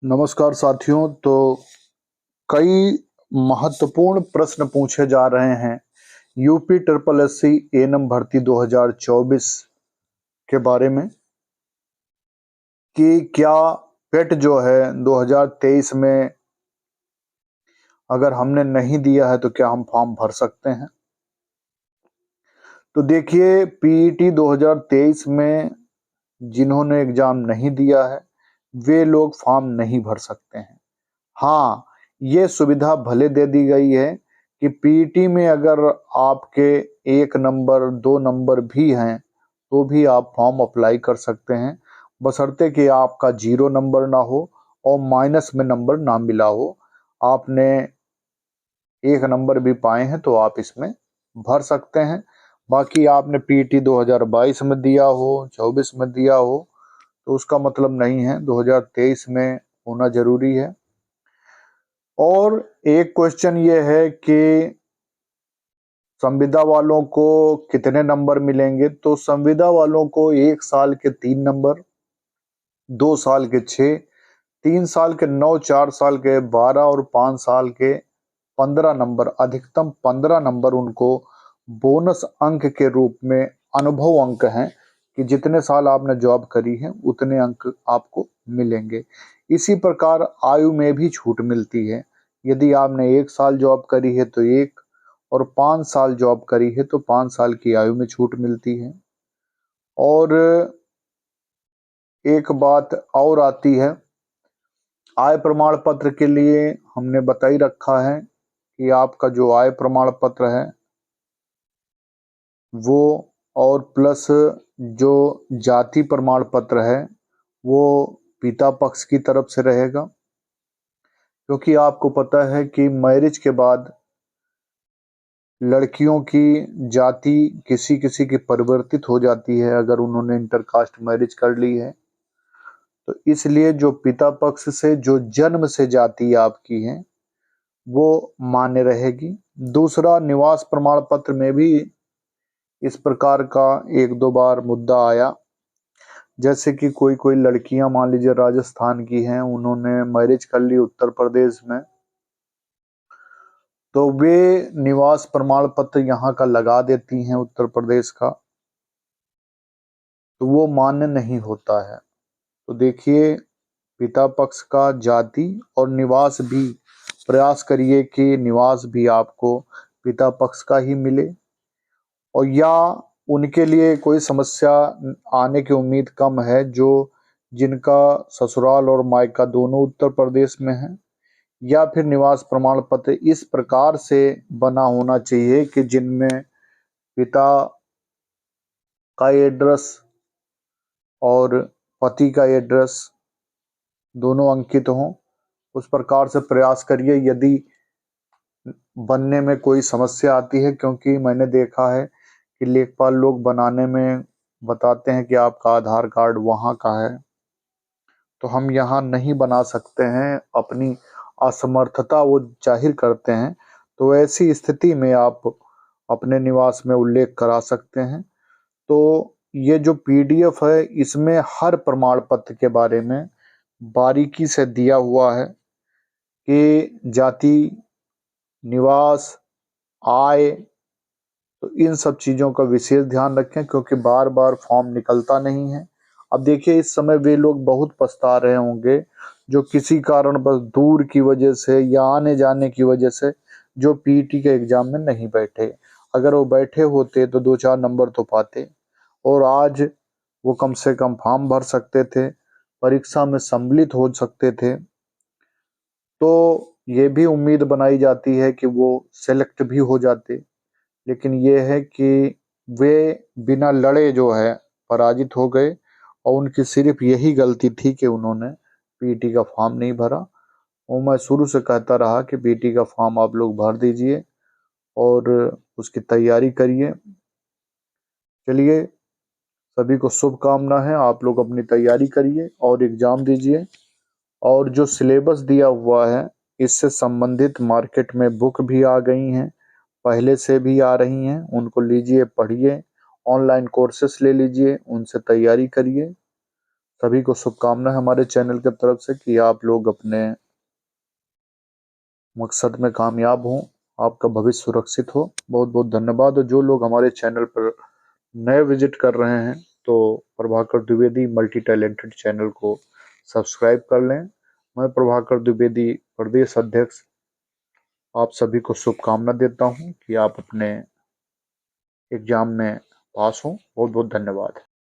नमस्कार साथियों। तो कई महत्वपूर्ण प्रश्न पूछे जा रहे हैं यूपी ट्रिपल एससी एएनएम भर्ती 2024 के बारे में कि क्या पेट जो है 2023 में अगर हमने नहीं दिया है तो क्या हम फॉर्म भर सकते हैं। तो देखिए, पीईटी 2023 में जिन्होंने एग्जाम नहीं दिया है वे लोग फॉर्म नहीं भर सकते हैं। हाँ, ये सुविधा भले दे दी गई है कि पीईटी में अगर आपके 1 नंबर 2 नंबर भी हैं तो भी आप फॉर्म अप्लाई कर सकते हैं, बशर्ते कि आपका 0 नंबर ना हो और माइनस में नंबर ना मिला हो। आपने 1 नंबर भी पाए हैं तो आप इसमें भर सकते हैं। बाकी आपने पीईटी 2022 में दिया हो, 24 में दिया हो तो उसका मतलब नहीं है, 2023 में होना जरूरी है। और एक क्वेश्चन ये है कि संविदा वालों को कितने नंबर मिलेंगे। तो संविदा वालों को 1 साल के 3 नंबर, 2 साल के 6, 3 साल के 9, 4 साल के 12 और 5 साल के 15 नंबर, अधिकतम 15 नंबर उनको बोनस अंक के रूप में अनुभव अंक हैं कि जितने साल आपने जॉब करी है उतने अंक आपको मिलेंगे। इसी प्रकार आयु में भी छूट मिलती है। यदि आपने 1 साल जॉब करी है तो 1 और 5 साल जॉब करी है तो 5 साल की आयु में छूट मिलती है। और एक बात और आती है, आय प्रमाण पत्र के लिए हमने बता ही रखा है कि आपका जो आय प्रमाण पत्र है वो, और प्लस जो जाति प्रमाण पत्र है वो पिता पक्ष की तरफ से रहेगा, क्योंकि आपको पता है कि मैरिज के बाद लड़कियों की जाति किसी किसी की परिवर्तित हो जाती है अगर उन्होंने इंटरकास्ट मैरिज कर ली है। तो इसलिए जो पिता पक्ष से जो जन्म से जाति आपकी है वो मान्य रहेगी। दूसरा, निवास प्रमाण पत्र में भी इस प्रकार का 1-2 बार मुद्दा आया, जैसे कि कोई कोई लड़कियां मान लीजिए राजस्थान की हैं, उन्होंने मैरिज कर ली उत्तर प्रदेश में, तो वे निवास प्रमाण पत्र यहाँ का लगा देती हैं उत्तर प्रदेश का, तो वो मान्य नहीं होता है। तो देखिए, पिता पक्ष का जाति और निवास भी प्रयास करिए कि निवास भी आपको पिता पक्ष का ही मिले, और या उनके लिए कोई समस्या आने की उम्मीद कम है जो जिनका ससुराल और मायका दोनों उत्तर प्रदेश में है, या फिर निवास प्रमाण पत्र इस प्रकार से बना होना चाहिए कि जिनमें पिता का एड्रेस और पति का एड्रेस दोनों अंकित हों। उस प्रकार से प्रयास करिए यदि बनने में कोई समस्या आती है, क्योंकि मैंने देखा है कि लेखपाल लोग बनाने में बताते हैं कि आपका आधार कार्ड वहाँ का है तो हम यहाँ नहीं बना सकते हैं, अपनी असमर्थता वो जाहिर करते हैं। तो ऐसी स्थिति में आप अपने निवास में उल्लेख करा सकते हैं। तो ये जो पीडीएफ है इसमें हर प्रमाण पत्र के बारे में बारीकी से दिया हुआ है कि जाति, निवास, आय, तो इन सब चीज़ों का विशेष ध्यान रखें, क्योंकि बार बार फॉर्म निकलता नहीं है। अब देखिए, इस समय वे लोग बहुत पछता रहे होंगे जो किसी कारण बस दूर की वजह से या आने जाने की वजह से जो पीईटी के एग्जाम में नहीं बैठे। अगर वो बैठे होते तो 2-4 नंबर तो पाते, और आज वो कम से कम फॉर्म भर सकते थे, परीक्षा में सम्मिलित हो सकते थे। तो ये भी उम्मीद बनाई जाती है कि वो सेलेक्ट भी हो जाते। लेकिन ये है कि वे बिना लड़े जो है पराजित हो गए, और उनकी सिर्फ यही गलती थी कि उन्होंने पीटी का फॉर्म नहीं भरा। और मैं शुरू से कहता रहा कि पीटी का फॉर्म आप लोग भर दीजिए और उसकी तैयारी करिए। चलिए, सभी को शुभकामना है, आप लोग अपनी तैयारी करिए और एग्जाम दीजिए। और जो सिलेबस दिया हुआ है इससे संबंधित मार्केट में बुक भी आ गई हैं, पहले से भी आ रही हैं, उनको लीजिए, पढ़िए, ऑनलाइन कोर्सेस ले लीजिए, उनसे तैयारी करिए। सभी को शुभकामनाएं हमारे चैनल की तरफ से कि आप लोग अपने मकसद में कामयाब हों, आपका भविष्य सुरक्षित हो। बहुत बहुत धन्यवाद। और जो लोग हमारे चैनल पर नए विजिट कर रहे हैं तो Prabhakar Dwivedi multi talented channel को सब्सक्राइब कर लें। मैं प्रभाकर द्विवेदी प्रदेश अध्यक्ष आप सभी को शुभकामना देता हूं कि आप अपने एग्जाम में पास हों। बहुत बहुत धन्यवाद।